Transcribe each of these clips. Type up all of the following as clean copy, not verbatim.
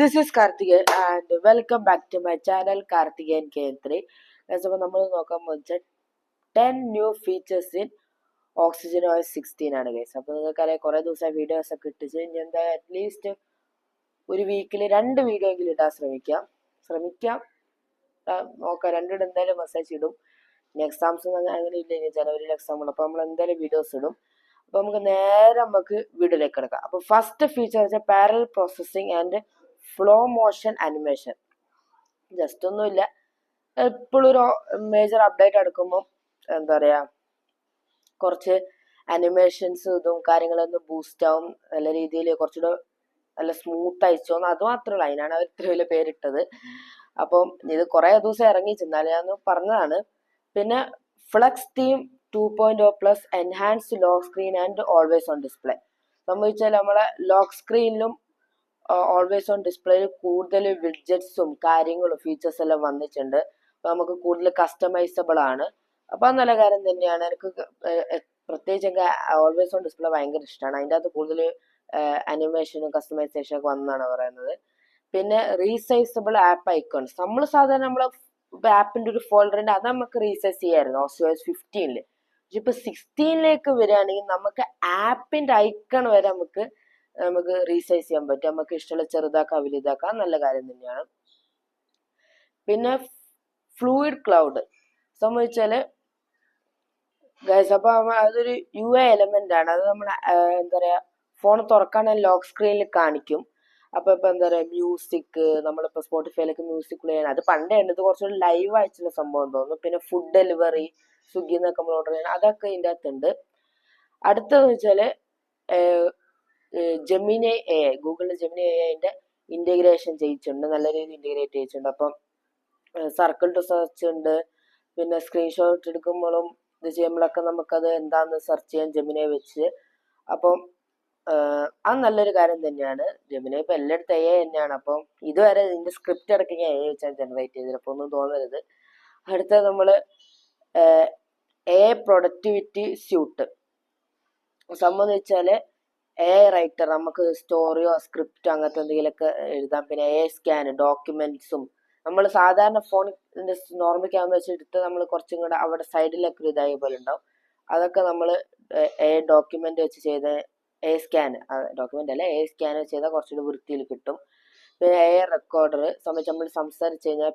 This is Karthikeyan and welcome back to my channel Karthikeyan KN3. അപ്പോൾ നമ്മൾ നോക്കാൻ പോകുന്നത് 10 new features in Oxygen OS 16 ആണ് guys. അപ്പോൾ നിങ്ങൾക്കറിയാം കുറേ ദിവസം വീഡിയോസ് ഒക്കെ ഇട്ടിച്ച് ഇനി എന്താ അറ്റ്ലീസ്റ്റ് ഒരു വീക്കിൽ 2 വീഡിയോ എങ്കിലും ഇടാൻ ശ്രമിക്കാം. നോക്കാം, 2 എന്തായാലും മെസ്സേജ് ഇടും. ഇനി എക്സാംസ് അങ്ങനെ ഇല്ല, ഇനി ജനുവരിയിൽ എക്സാം ഉണ്ട്. അപ്പോൾ നമ്മൾ എന്തായാലും വീഡിയോസ് ഇടും. അപ്പോൾ നമുക്ക് വീഡിയോയിലേക്ക് കിടക്കാം. അപ്പോൾ ഫസ്റ്റ് ഫീച്ചർ വെച്ചാൽ parallel processing and flow motion animation. Just ഒന്നുമില്ല, എപ്പോഴും ഒരു മേജർ അപ്ഡേറ്റ് എടുക്കുമ്പോൾ എന്താ പറയുക, കുറച്ച് അനിമേഷൻസ് ഇതും കാര്യങ്ങളൊന്നും ബൂസ്റ്റ് ആവും, നല്ല രീതിയിൽ കുറച്ചുകൂടെ നല്ല സ്മൂത്ത് അയച്ചോന്ന്, അത് മാത്രമല്ല, അതിനാണ് അവർ ഇത്ര വലിയ പേരിട്ടത്. അപ്പം ഇത് കുറേ ദിവസം ഇറങ്ങിച്ചെന്നാലും ഞാൻ പറഞ്ഞതാണ്. പിന്നെ flex theme 2.0 plus enhanced lock screen and always on display. സംഭവിച്ചാൽ നമ്മളെ ലോക്ക് സ്ക്രീനിലും ഓൾവേസ് ഓൺ ഡിസ്പ്ലേയിൽ കൂടുതൽ വിഡ്ജറ്റ്സും കാര്യങ്ങളും ഫീച്ചേഴ്സ് എല്ലാം വന്നിട്ടുണ്ട്. അപ്പോൾ നമുക്ക് കൂടുതൽ കസ്റ്റമൈസബിൾ ആണ്. അപ്പോൾ അത് നല്ല കാര്യം തന്നെയാണ്. എനിക്ക് പ്രത്യേകിച്ച് എനിക്ക് ഓൾവേസ് ഓൺ ഡിസ്പ്ലേ ഭയങ്കര ഇഷ്ടമാണ്. അതിൻ്റെ അകത്ത് കൂടുതൽ അനിമേഷനും കസ്റ്റമൈസേഷനും ഒക്കെ വന്നാണ് പറയുന്നത്. പിന്നെ റീസൈസബിൾ ആപ്പ് ഐക്കോൺസ്. നമ്മൾ സാധാരണ നമ്മളെ ആപ്പിൻ്റെ ഒരു ഫോൾഡറിൻ്റെ അത് നമുക്ക് റീസൈസ് ചെയ്യാമായിരുന്നു OS 15-ൽ. പക്ഷെ ഇപ്പോൾ 16-ലേക്ക് വരികയാണെങ്കിൽ നമുക്ക് ആപ്പിൻ്റെ ഐക്കൺ വരെ നമുക്ക് റീസൈസ് ചെയ്യാൻ പറ്റും. നമുക്ക് ഇഷ്ടമുള്ള ചെറുതാക്കാം വലുതാക്കാം, നല്ല കാര്യം തന്നെയാണ്. പിന്നെ ഫ്ലൂയിഡ് ക്ലൗഡ് സംഭവിച്ചാൽ ഗൈസ്, അപ്പോൾ അതൊരു UI എലമെന്റ് ആണ്. അത് നമ്മൾ എന്താ പറയുക, ഫോൺ തുറക്കാണെങ്കിൽ ലോക്ക് സ്ക്രീനിൽ കാണിക്കും. അപ്പോൾ ഇപ്പോൾ എന്താ പറയുക, മ്യൂസിക്, നമ്മളിപ്പോൾ സ്പോട്ടിഫൈയിലൊക്കെ മ്യൂസിക് പ്ലേ ചെയ്യണം. അത് പണ്ടേ ഉണ്ട്, ഇത് കുറച്ചുകൂടി ലൈവ് ആയിട്ടുള്ള സംഭവം തോന്നുന്നു. പിന്നെ ഫുഡ് ഡെലിവറി, സ്വിഗ്ഗിയിൽ നിന്നൊക്കെ നമ്മൾ ഓർഡർ ചെയ്യണം, അതൊക്കെ ഇതിൻ്റെ അകത്തുണ്ട്. അടുത്തതെന്ന് വെച്ചാൽ ജെമിനി AI, ഗൂഗിളിൻ്റെ ജെമിനി AIൻ്റെ ഇൻറ്റഗ്രേഷൻ ചെയ്യിച്ചിട്ടുണ്ട്, നല്ല രീതിയിൽ ഇൻറ്റഗ്രേറ്റ് ചെയ്യിച്ചിട്ടുണ്ട്. അപ്പം സർക്കിൾ ടു സെർച്ച് ഉണ്ട്. പിന്നെ സ്ക്രീൻഷോട്ട് എടുക്കുമ്പോഴും ഇത് ചെയ്യുമ്പോഴൊക്കെ നമുക്കത് എന്താണെന്ന് സെർച്ച് ചെയ്യാൻ ജെമിനിയെ വെച്ച്. അപ്പം അത് നല്ലൊരു കാര്യം തന്നെയാണ്. ജെമിനി ഇപ്പം എല്ലായിടത്തും AI തന്നെയാണ്. അപ്പം ഇതുവരെ ഇതിൻ്റെ സ്ക്രിപ്റ്റ് അടക്കം AI വെച്ചാണ് ജനറേറ്റ് ചെയ്തത്, അപ്പോൾ ഒന്നും തോന്നരുത്. അടുത്തത് നമ്മൾ AI പ്രൊഡക്ടിവിറ്റി സ്യൂട്ട്. സംഭവം വെച്ചാൽ AI റൈറ്റർ, നമുക്ക് സ്റ്റോറിയോ സ്ക്രിപ്റ്റോ അങ്ങനത്തെ എന്തെങ്കിലുമൊക്കെ എഴുതാം. പിന്നെ AI സ്കാൻ, ഡോക്യുമെന്റ്സും നമ്മൾ സാധാരണ ഫോണിൻ്റെ നോർമൽ ക്യാമറ വെച്ച് എടുത്ത് നമ്മൾ കുറച്ചും കൂടെ അവിടെ സൈഡിലൊക്കെ ഒരു ഇതായ പോലെ ഉണ്ടാവും. അതൊക്കെ നമ്മൾ AI ഡോക്യുമെന്റ് വെച്ച് ചെയ്ത AI സ്കാൻ, ഡോക്യുമെന്റ് അല്ല AI സ്കാൻ ചെയ്താൽ കുറച്ചുകൂടി വൃത്തിയിൽ കിട്ടും. പിന്നെ AI റെക്കോർഡർ സംബന്ധിച്ച് നമ്മൾ സംസാരിച്ച് കഴിഞ്ഞാൽ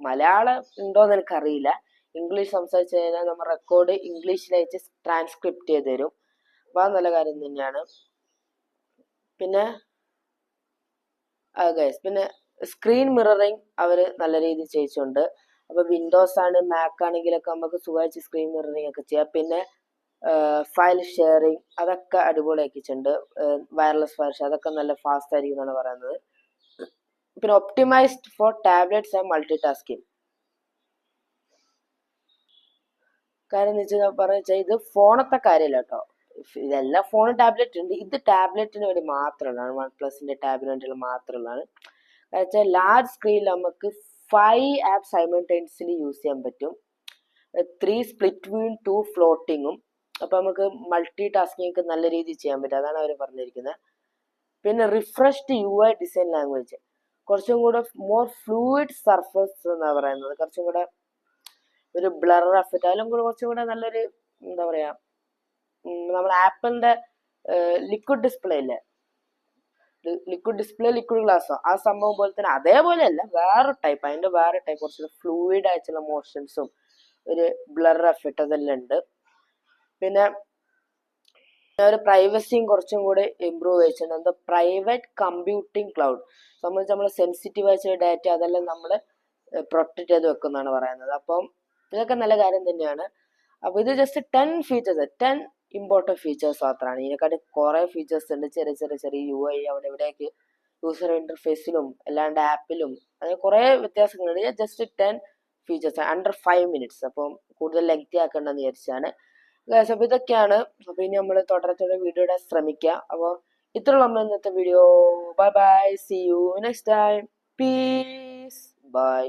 മലയാളം ഉണ്ടോയെന്ന് എനിക്കറിയില്ല, ഇംഗ്ലീഷ് സംസാരിച്ച് കഴിഞ്ഞാൽ നമ്മൾ റെക്കോർഡ് ഇംഗ്ലീഷിലയച്ച് ട്രാൻസ്ക്രിപ്റ്റ് ചെയ്ത് തരും. അപ്പോൾ അത് നല്ല കാര്യം തന്നെയാണ്. പിന്നെ ഗൈസ്, പിന്നെ സ്ക്രീൻ മിററിങ് അവർ നല്ല രീതിയിൽ ചെയ്യിച്ചുണ്ട്. അപ്പോൾ വിൻഡോസ് ആണ്, മാക് ആണെങ്കിലൊക്കെ നമുക്ക് സുഖമായിട്ട് സ്ക്രീൻ മിററിങ് ഒക്കെ ചെയ്യാം. പിന്നെ ഫയൽ ഷെയറിങ് അതൊക്കെ അടിപൊളിയാക്കിയിട്ടുണ്ട്. വയർലെസ് ഫയൽ ഷെയർ അതൊക്കെ നല്ല ഫാസ്റ്റ് ആയിരിക്കും എന്നാണ് പറയുന്നത്. പിന്നെ optimised for tablets and multitasking. കാര്യം എന്ന് വെച്ചാൽ ഇത് ഫോണത്തെ കാര്യമല്ല കേട്ടോ, ഇതെല്ലാം ഫോണും ടാബ്ലറ്റ് ഉണ്ട്. ഇത് ടാബ്ലറ്റിന് വേണ്ടി മാത്രമുള്ളതാണ്, OnePlusന്റെ ടാബിന് വേണ്ടിയുള്ള മാത്രമുള്ളതാണ്. കാരണം വെച്ചാൽ ലാർജ് സ്ക്രീനിൽ നമുക്ക് 5 ആപ്പ് സൈമൾട്ടേനിയസ്ലി യൂസ് ചെയ്യാൻ പറ്റും. 3 സ്പ്ലിറ്റ് വ്യൂവും 2 ഫ്ലോട്ടിങ്ങും. അപ്പോൾ നമുക്ക് മൾട്ടി ടാസ്കിങ് നല്ല രീതിയിൽ ചെയ്യാൻ പറ്റും, അതാണ് അവർ പറഞ്ഞിരിക്കുന്നത്. പിന്നെ റിഫ്രഷ്ഡ് UI ഡിസൈൻ ലാംഗ്വേജ്, കുറച്ചും കൂടെ മോർ ഫ്ലൂയിഡ് സർഫസ് എന്നാണ് പറയുന്നത്. കുറച്ചും കൂടെ ഒരു ബ്ലർ എഫക്റ്റ്, അതിലും കൂടെ കുറച്ചും കൂടെ നല്ലൊരു എന്താ പറയുക, നമ്മുടെ ആപ്പിളിൻ്റെ ലിക്വിഡ് ഡിസ്പ്ലേ ഇല്ലേ, ലിക്വിഡ് ഡിസ്പ്ലേ ലിക്വിഡ് ഗ്ലാസ്സോ, ആ സംഭവം പോലെ തന്നെ, അതേപോലെ അല്ല, വേറെ ടൈപ്പ്, അതിൻ്റെ വേറെ ടൈപ്പ് കുറച്ച് ഫ്ലൂയിഡ് ആയിട്ടുള്ള മോഷൻസും ഒരു ബ്ലർ എഫക്റ്റ് അതെല്ലാം ഉണ്ട്. പിന്നെ ഒരു പ്രൈവസിയും കുറച്ചും കൂടി ഇമ്പ്രൂവ് ചെയ്തിട്ടുണ്ട്. എന്താ പ്രൈവറ്റ് കമ്പ്യൂട്ടിംഗ് ക്ലൗഡ് സംബന്ധിച്ച് നമ്മൾ സെൻസിറ്റീവ് ആയിട്ടുള്ള ഡാറ്റ അതെല്ലാം നമ്മൾ പ്രൊട്ടക്ട് ചെയ്ത് വെക്കുന്നതാണ് പറയുന്നത്. അപ്പം ഇതൊക്കെ നല്ല കാര്യം തന്നെയാണ്. അപ്പോൾ ഇത് ജസ്റ്റ് 10 ഫീച്ചേഴ്സ്, 10 ഇമ്പോർട്ടൻറ്റ് ഫീച്ചേഴ്സ് മാത്രമാണ്. ഇതിനെക്കാട്ടി കുറേ ഫീച്ചേഴ്സ് ഉണ്ട്, ചെറിയ UI അവിടെ ഇവിടെയൊക്കെ യൂസർ ഇൻ്റർഫേസിലും അല്ലാണ്ട് ആപ്പിലും അങ്ങനെ കുറേ വ്യത്യാസങ്ങളുണ്ട്. Just 10 features under 5 minutes. അപ്പം കൂടുതൽ ലെങ്തി ആക്കേണ്ടെന്ന് വിചാരിച്ചാണ്. അപ്പോൾ ഇതൊക്കെയാണ്. അപ്പോൾ ഇനി നമ്മൾ തുടരെ വീഡിയോ ഇടാൻ ശ്രമിക്കുക. അപ്പോൾ ഇത്രയുള്ള നമ്മൾ ഇന്നത്തെ video. Bye bye, see you next time, peace, by.